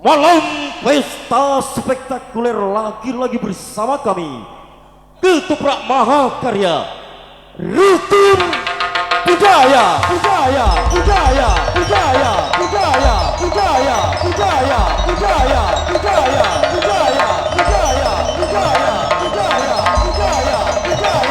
Malam pesta spektakuler lagi-lagi bersama kami Ketoprak Mahakarya Rukun Budaya Budaya Budaya Budaya Budaya Budaya Budaya Budaya Budaya Budaya Budaya Budaya Budaya Budaya Budaya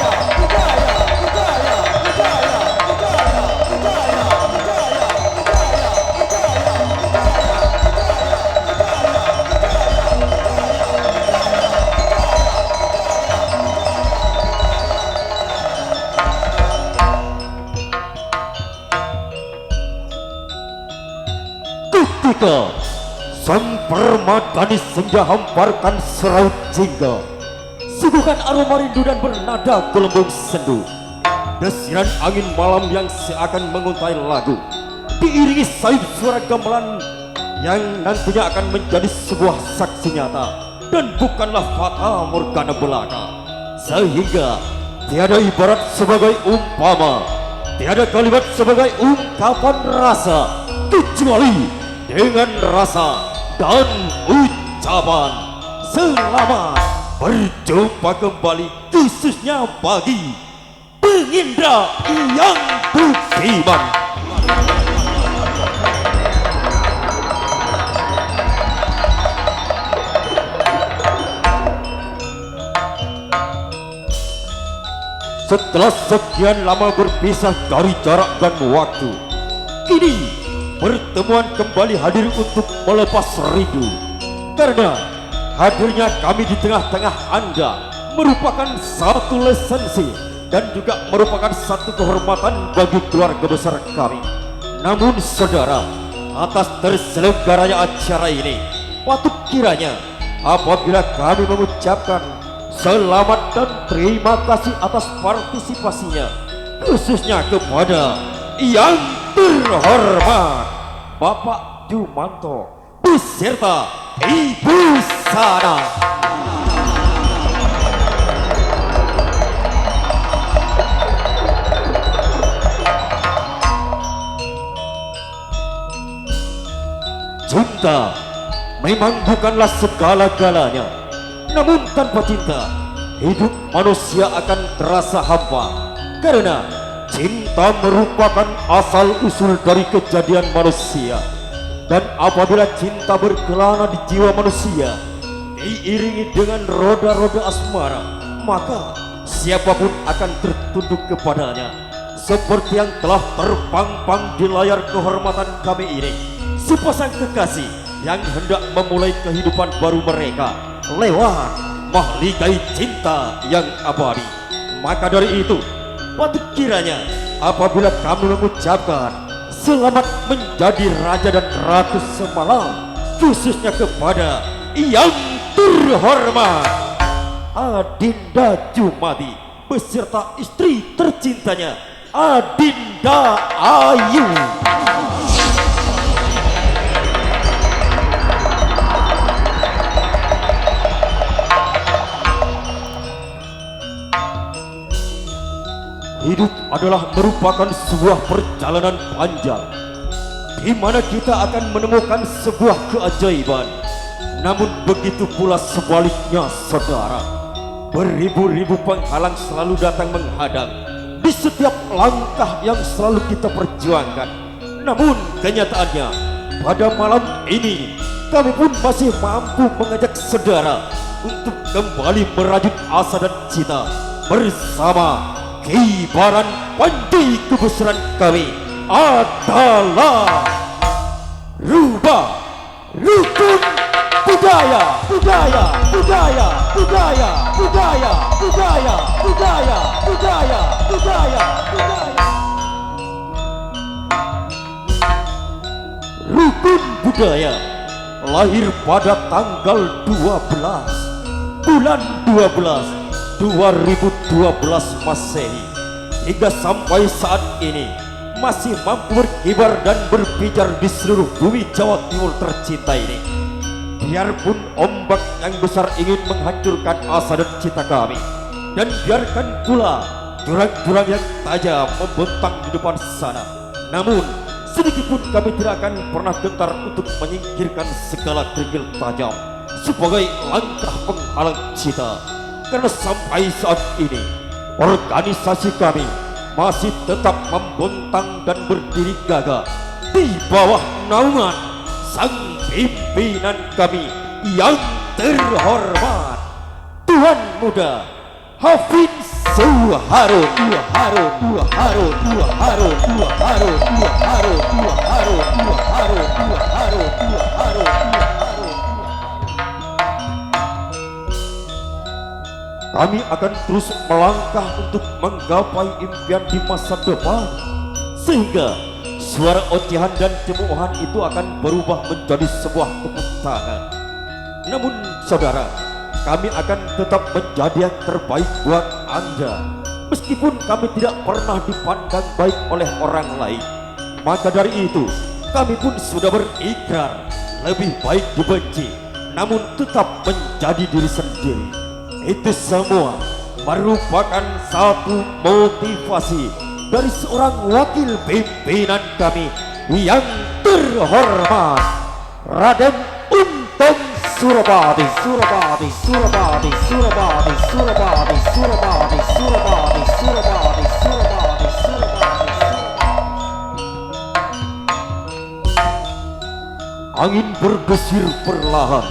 ketika sang permadani senja hamparkan seraut jingga, suguhan aroma rindu dan bernada gelembung sendu, desiran angin malam yang seakan menguntai lagu, diiringi sayup suara gamelan yang nantinya akan menjadi sebuah saksi nyata dan bukanlah fata morgana belaka, sehingga tiada ibarat sebagai umpama, tiada kalimat sebagai ungkapan rasa, kecuali dengan rasa dan ucapan selamat berjumpa kembali, khususnya bagi pengindra yang budiman. Setelah sekian lama berpisah dari jarak dan waktu, kini pertemuan kembali hadir untuk melepas rindu, karena hadirnya kami di tengah-tengah Anda merupakan satu lesensi dan juga merupakan satu kehormatan bagi keluarga besar kami. Namun saudara, atas terselenggaranya acara ini, patut kiranya apabila kami mengucapkan selamat dan terima kasih atas partisipasinya, khususnya kepada yang terhormat Bapak Jumanto beserta Ibu Sana. Cinta memang bukanlah segala-galanya, namun tanpa cinta hidup manusia akan terasa hampa, karena cinta merupakan asal-usul dari kejadian manusia. Dan apabila cinta berkelana di jiwa manusia, diiringi dengan roda-roda asmara, maka siapapun akan tertunduk kepadanya. Seperti yang telah terpampang di layar kehormatan kami ini, sepasang kekasih yang hendak memulai kehidupan baru mereka lewat mahligai cinta yang abadi. Maka dari itu, patut kiranya apabila kami mengucapkan selamat menjadi raja dan ratu semalam, khususnya kepada yang terhormat Adinda Jumadi beserta istri tercintanya Adinda Ayu. Hidup adalah merupakan sebuah perjalanan panjang, di mana kita akan menemukan sebuah keajaiban. Namun begitu pula sebaliknya saudara, beribu-ribu penghalang selalu datang menghadang di setiap langkah yang selalu kita perjuangkan. Namun kenyataannya, pada malam ini kami pun masih mampu mengajak saudara untuk kembali merajut asa dan cita bersama kibaran pandai kebesaran kami adalah Rukun Budaya Budaya Budaya Budaya Budaya Budaya Budaya Budaya Budaya Budaya. Rukun Budaya lahir pada tanggal 12 bulan 12 2012 Masehi, hingga sampai saat ini masih mampu berkibar dan berpijar di seluruh bumi Jawa Timur tercinta ini. Biarpun ombak yang besar ingin menghancurkan asa dan cita kami, dan biarkan pula jurang-jurang yang tajam membentang di depan sana, namun sedikitpun kami tidak akan pernah gentar untuk menyingkirkan segala kerikil tajam sebagai langkah penghalang cita. Karena sampai saat ini organisasi kami masih tetap membentang dan berdiri gagah di bawah naungan sang pimpinan kami yang terhormat, Tuan Muda Hafid Suharun. Kami akan terus melangkah untuk menggapai impian di masa depan, sehingga suara ocehan dan cemoohan itu akan berubah menjadi sebuah tepuk tangan. Namun saudara, kami akan tetap menjadi yang terbaik buat Anda, meskipun kami tidak pernah dipandang baik oleh orang lain. Maka dari itu, kami pun sudah berikrar lebih baik dibenci, namun tetap menjadi diri sendiri. Itu semua merupakan satu motivasi dari seorang wakil pimpinan kami yang terhormat, Raden Untung Surabadi. Angin bergesir perlahan,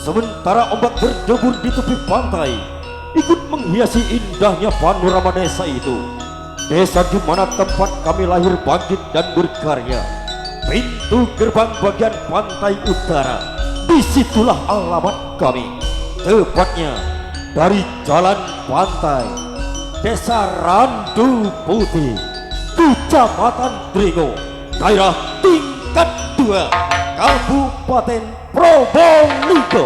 sementara ombak berdebur di tepi pantai ikut menghiasi indahnya panorama desa itu. Desa di mana tempat kami lahir, bangkit dan berkarya. Pintu gerbang bagian pantai utara, disitulah alamat kami. Tepatnya dari Jalan Pantai, Desa Randu Putih, Kecamatan Drigo, daerah tingkat 2, Kabupaten Probolinggo.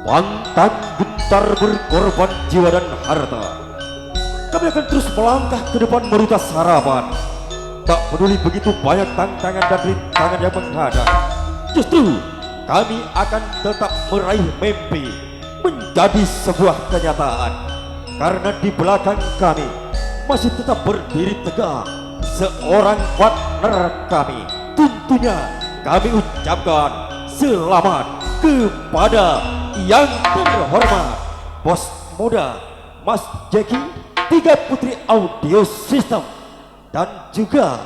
Pantang gentar berkorban jiwa dan harta. Kami akan terus melangkah ke depan merutas harapan. Tak peduli begitu banyak tantangan dan rintangan yang menghadang, justru kami akan tetap meraih mimpi menjadi sebuah kenyataan. Karena di belakang kami masih tetap berdiri tegak seorang partner kami. Tentunya kami ucapkan selamat kepada yang terhormat Bos Muda Mas Jeki, Tiga Putri Audio System, dan juga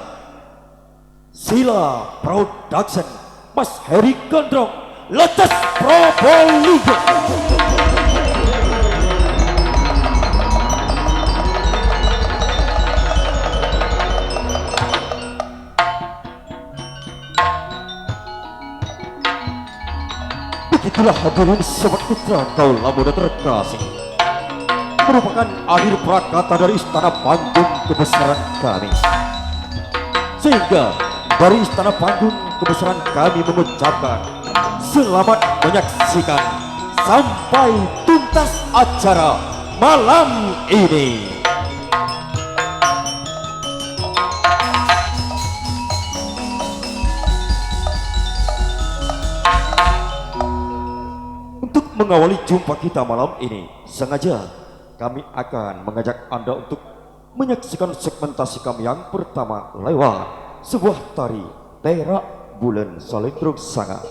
Sila Production Mas Heri Gondrong, Leces Probolinggo. Begitulah hadirin sobat putra Kaula Muda terkasih, merupakan akhir prakata dari Istana Panggung kebesaran kami. Sehingga dari Istana Panggung kebesaran kami mengucapkan selamat menyaksikan sampai tuntas acara malam ini. Untuk mengawali jumpa kita malam ini, sengaja kami akan mengajak Anda untuk menyaksikan segmentasi kami yang pertama lewat sebuah tari Terak Bulan Salendrung Sanga.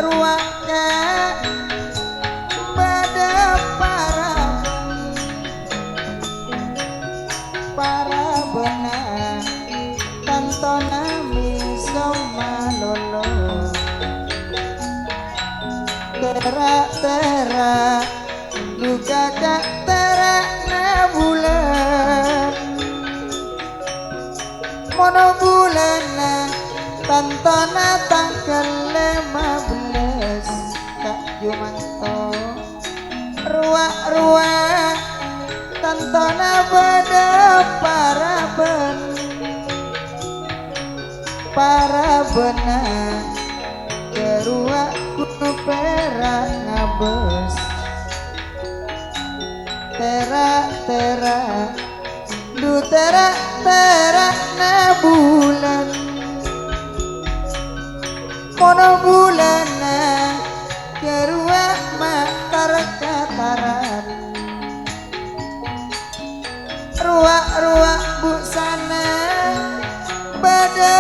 ruak pada para benar tanto nami somalolo terak luka kak terak na bulan mono bulan na tanto na tanggal 15 Kak Jumanto ruak tanto na pada para benar keruak kuno perak ngabes terak du terak na bulan mono bulan na keruak matar kataran ruak busana pada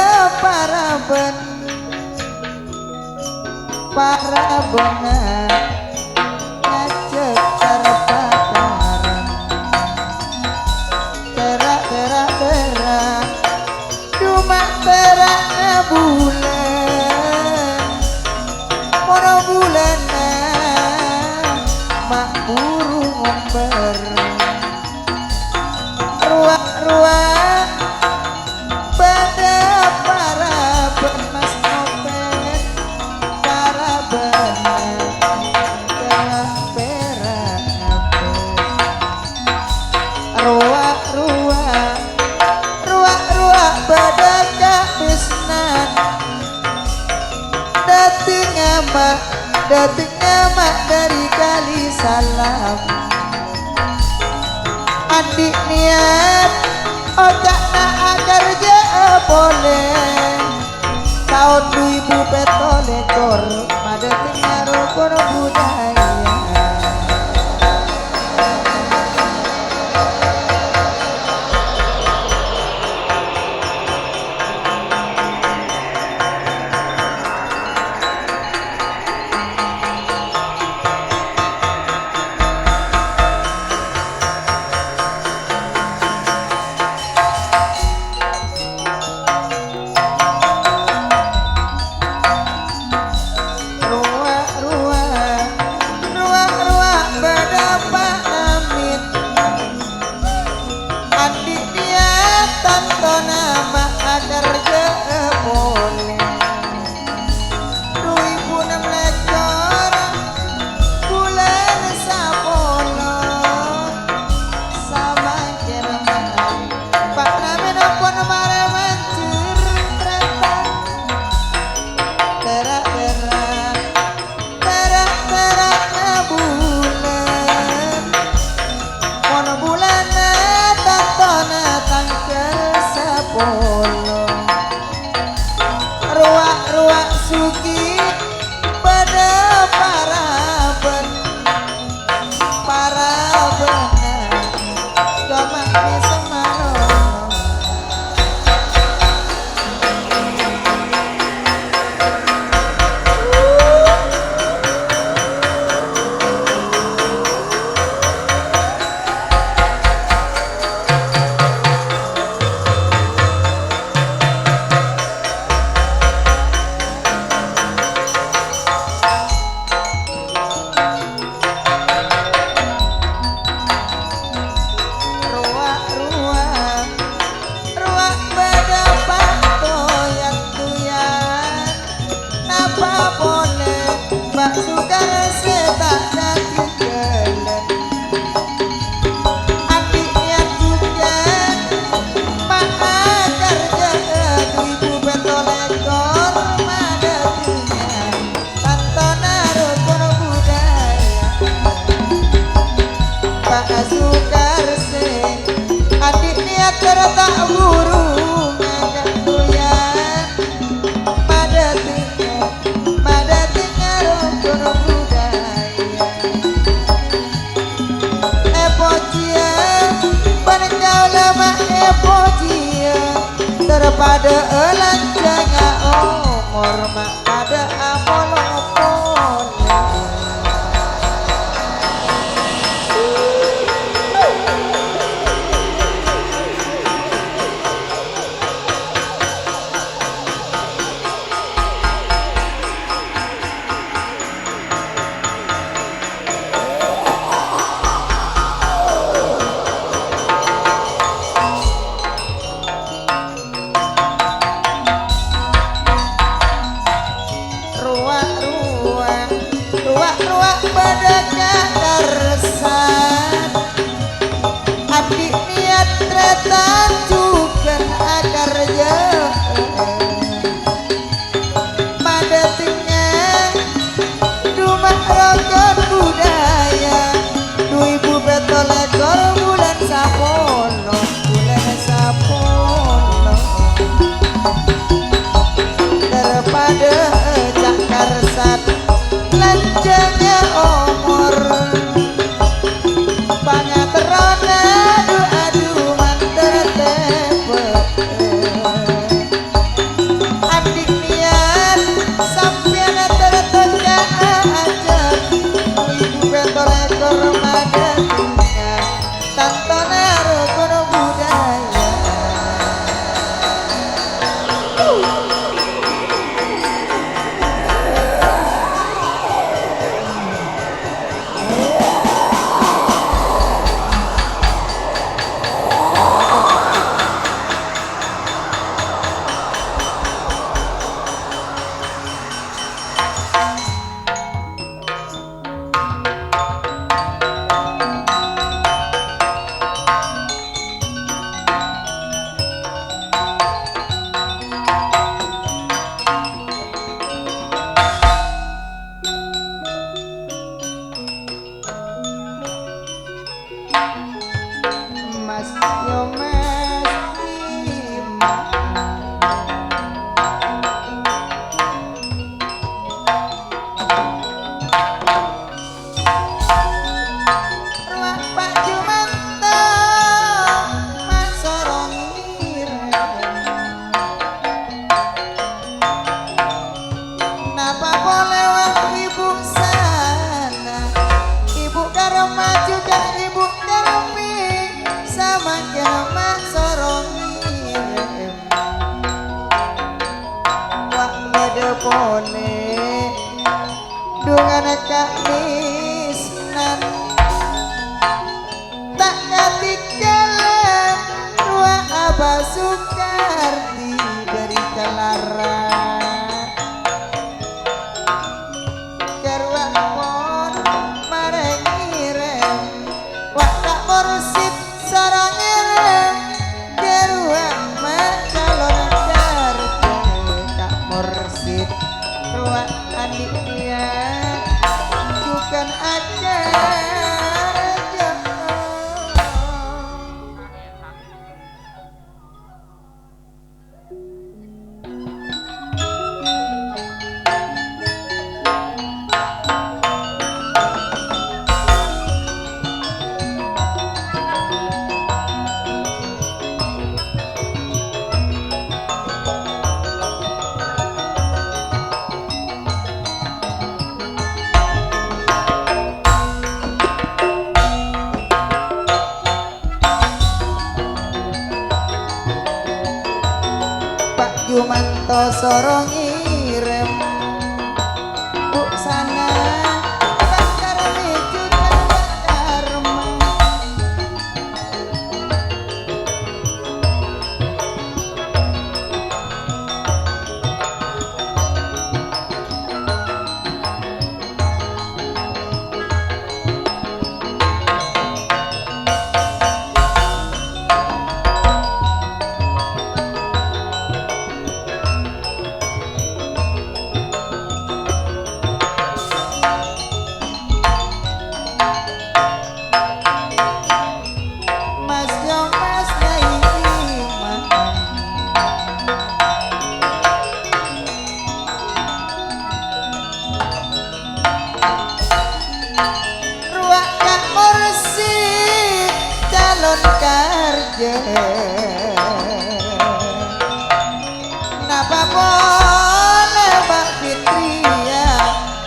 para benar ngajak terpataran terak cuma teraknya bulan mono bulan mak burung ngomber ruak pada para bermas nopet para benar telah perak ruak pada kabisnan dating amak dari kali salam adik niat otak na agar je boleh tahun 2000 petolekor pada tengah rukun budaya ruak suki pada para benar gamak di semaro tak burung ngajak doyan madatinya rukun budaya epocia panjau lama epocia terpada elan jangan umur mak pada amolopo panjangnya umur pangaterana adu manter tepet adik niat sampean tertoja aja ibu bentol ekor madatnya tantona rukun budaya. Mas yo mas ruang Pak Jumanto mas sorong mireng napa boleh wak ibu sana ibu karo maju kan ibu kami sama kama sorong mireng wak medepone dungan kamisnan tak katikalan dua abah Sukarti dari Kelara keruang pon marengirem wak tak mursid sarang irem keruang macalon karte kak mursid ruang adik dia bukan ajar jauh. Pak Jumanto sorong irem bu sana bakar meju bakar mas yo mas naiman ruak kak mursid calon karja napa boleh Mbak Fitria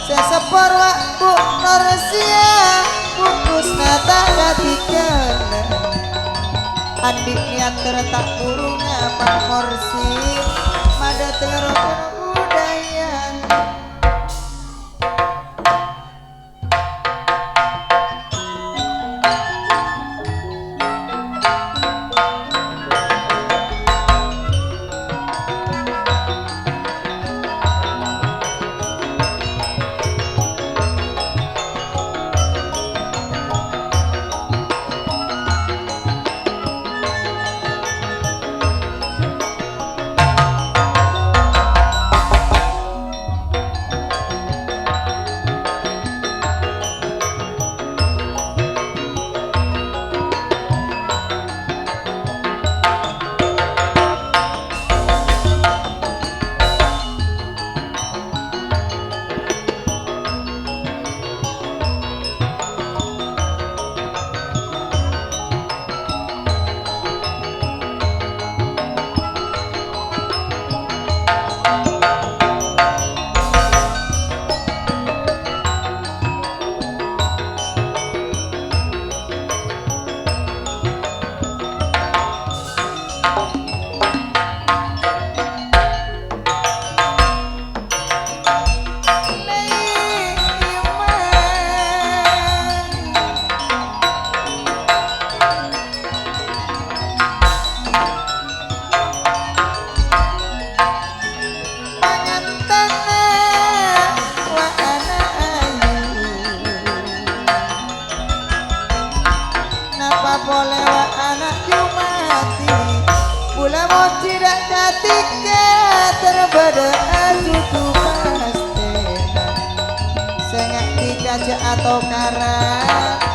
sesepor wak Bu Norsia bungkus nata katikeun adik niat tertak burungnya Pak Mursid mada terokon budaya. terbada ajudu pastenan sengak dikaca atau karat